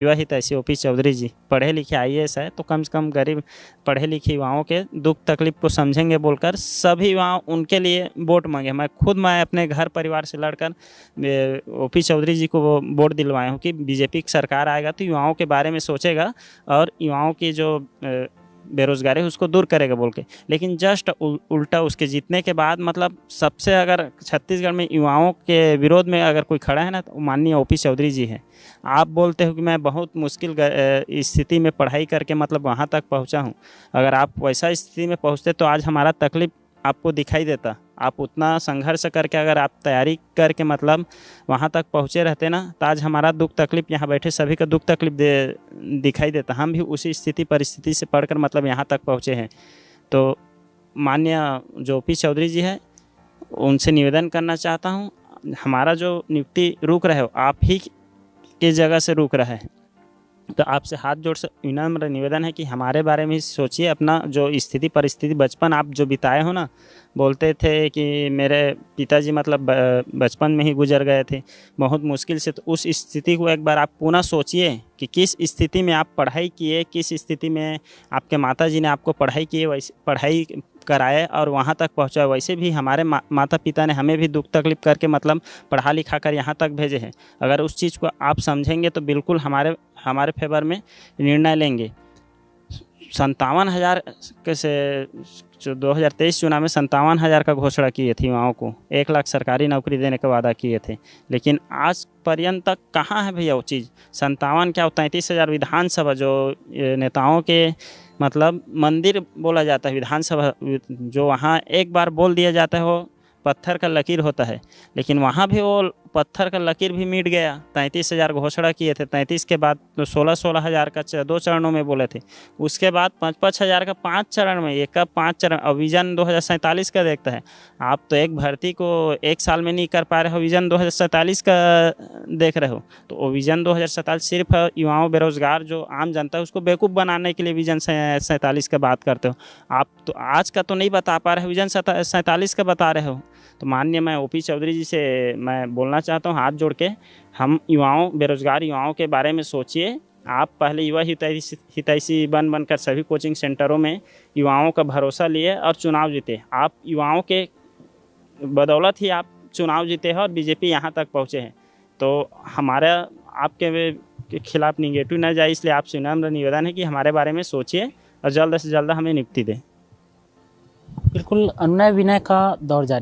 युवा हितैषी ओपी चौधरी जी पढ़े लिखे आईएएस है, तो कम से कम गरीब पढ़े लिखे युवाओं के दुख तकलीफ को समझेंगे बोलकर सभी युवा उनके लिए वोट मांगे। मैं अपने घर परिवार से लड़कर ओपी चौधरी जी को वोट दिलवाया हूँ कि बीजेपी की सरकार आएगा तो युवाओं के बारे में सोचेगा और युवाओं की जो बेरोजगारी है उसको दूर करेगा बोल के। लेकिन जस्ट उल्टा उसके जीतने के बाद मतलब सबसे अगर छत्तीसगढ़ में युवाओं के विरोध में अगर कोई खड़ा है ना तो माननीय ओपी चौधरी जी हैं। आप बोलते हो कि मैं बहुत मुश्किल स्थिति में पढ़ाई करके मतलब वहाँ तक पहुँचा हूँ। अगर आप वैसा स्थिति में पहुँचते तो आज हमारा तकलीफ आपको दिखाई देता। आप उतना संघर्ष करके अगर आप तैयारी करके मतलब वहाँ तक पहुँचे रहते ना तो आज हमारा दुख तकलीफ यहाँ बैठे सभी का दुख तकलीफ दिखाई देता। हम भी उसी स्थिति परिस्थिति से पढ़कर मतलब यहाँ तक पहुँचे हैं। तो माननीय जो ओपी चौधरी जी है उनसे निवेदन करना चाहता हूँ, हमारा जो नियुक्ति रुक रहा है आप ही की जगह से रुक रहा है। तो आपसे हाथ जोड़ से विनम्र निवेदन है कि हमारे बारे में सोचिए। अपना जो स्थिति परिस्थिति बचपन आप जो बिताए हो ना, बोलते थे कि मेरे पिताजी मतलब बचपन में ही गुजर गए थे बहुत मुश्किल से, तो उस स्थिति को एक बार आप पुनः सोचिए कि किस स्थिति में आप पढ़ाई किए, किस स्थिति में आपके माताजी ने आपको पढ़ाई किए, वैसे पढ़ाई कराए और वहाँ तक पहुँचाए। वैसे भी हमारे माता पिता ने हमें भी दुख तकलीफ करके मतलब पढ़ा लिखा कर यहाँ तक भेजे हैं। अगर उस चीज़ को आप समझेंगे तो बिल्कुल हमारे फेवर में निर्णय लेंगे। 57,000 कैसे जो 2023 चुनाव में 57,000 का घोषणा किए थे युवाओं को, 1 लाख सरकारी नौकरी देने का वादा किए थे, लेकिन आज पर्यंत तक कहाँ है भैया वो चीज़। 57 क्या 33,000 विधानसभा जो नेताओं के मतलब मंदिर बोला जाता है विधानसभा, जो वहाँ एक बार बोल दिया जाता है वो पत्थर का लकीर होता है, लेकिन वहाँ भी वो पत्थर का लकीर भी मिट गया। 33,000 घोषणा किए थे, 33 के बाद तो 16,000 का 2 चरणों में बोले थे, उसके बाद 5,000 का 5 चरण में, एक का 5 चरण। अब विजन 2047 का देखता है। आप तो एक भर्ती को 1 साल में नहीं कर पा रहे हो, विजन 2047 का देख रहे हो। तो वो विजन 2047 सिर्फ युवाओं बेरोजगार जो आम जनता है उसको बेवकूफ़ बनाने के लिए विजन 47 का बात करते हो। आप तो आज का तो नहीं बता पा रहे हो, विजन 47 का बता रहे हो। तो माननीय मैं ओपी चौधरी जी से मैं बोलना चाहता हूँ हाथ जोड़ के, हम युवाओं बेरोजगार युवाओं के बारे में सोचिए। आप पहले युवा हितैषी बन कर सभी कोचिंग सेंटरों में युवाओं का भरोसा लिए और चुनाव जीते। आप युवाओं के बदौलत ही आप चुनाव जीते हैं और बीजेपी यहाँ तक पहुँचे हैं। तो हमारा आपके खिलाफ निगेटिव न जाए, इसलिए आपसे विनम्र निवेदन है कि हमारे बारे में सोचिए और जल्द से जल्द हमें नियुक्ति दें। बिल्कुल अनुनय विनय का दौर जारी।